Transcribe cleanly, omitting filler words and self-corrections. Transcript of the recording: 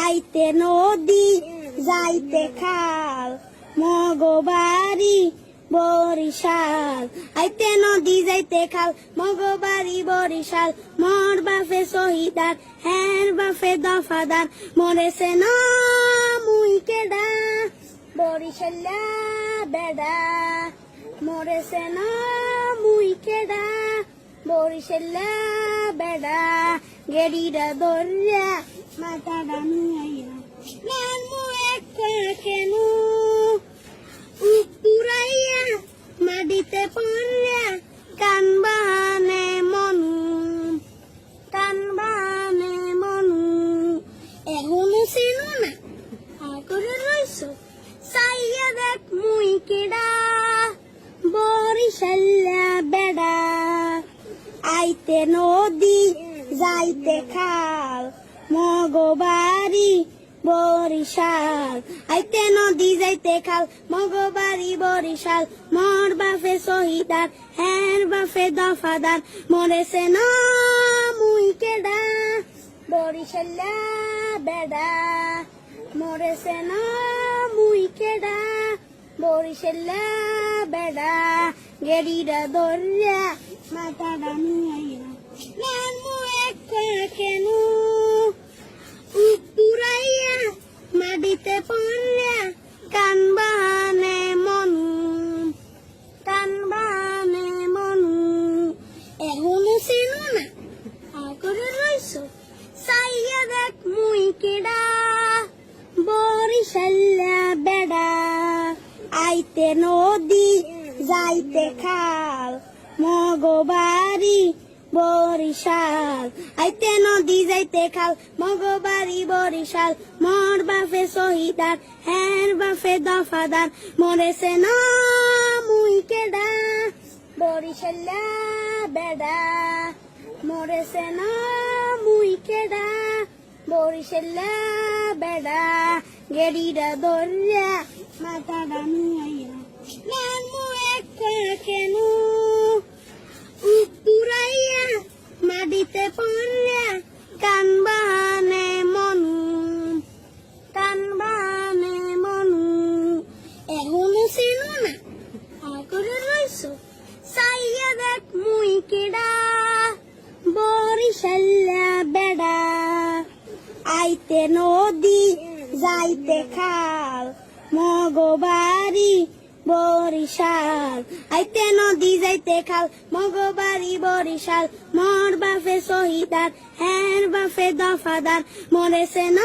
আইতে নদী যাইতে খাল মগবাড়ি বরিশাল। আইতে নদী যাইতে খাল মগবাড়ি বরিশাল। মোর বাপে শহীদার হের বাপে দফাদার মরেছে না মুই কেডা বরিশাল্লা বেডা মরেছে না মুই কেডা বরিশাল্লা বেডা। গেড়িরা দরিয়া মাথাটা নুয়াইয়া নান মু এক কেনু উড়াইয়া মাটিতে পড়িয়া কান বাহানে মনু কান বাহানে মনু। এখনো চেনো না করে রইছ চাইয়া দেখ মুই কেডা বরিশাল্লা বেডা। আইতে নদী যাইতে খাল মগবাড়ি বরিশাল। আইতে নদী যাইতে খাল মগবাড়ি বরিশাল। মোর বাপে শহীদার হের বাপে দফাদার মরেছে না মুই কেডা বরিশাল্লা বেডা মরেছে না মুই কেডা বরিশাল্লা বেডা। গেড়িরা দরিয়া মাথাটা নুয়াইয়া নান মু এক কেনু উড়াইয়া মাটিতে পড়িয়া কান বাহানে মনু কান বাহানে মনু। এখনো চেনো না করে রইছ চাইয়া দেখ মুই কেডা বরিশাল্লা বেডা। আইতে নদী যাইতে খাল মগবাড়ি বরিশাল। আইতে নদী যাইতে খাল মগবাড়ি বরিশাল। মোর বাপে শহীদার হের বাপে দফাদার মরেছে না মুই কেডা বরিশাল্লা বেডা মরেছে না মুই কেডা বরিশাল্লা বেডা। গেড়িরা দরিয়া মাথাটা নুয়াইয়া নান মু এক কেনু উড়াইয়া মাটিতে পড়িয়া কান বাহানে মনু কান বাহানে মনু। এখনো চেনো না করে রইছ চাইয়া দেখ মুই কেডা বরিশাল্লা বেডা। আইতে নদী যাইতে খাল মগবাড়ি বরিশাল। আইতে নদী যাইতে খাল মগবাড়ি বরিশাল। মোর বাপে শহীদার হের বাপে দফাদার মরেছে না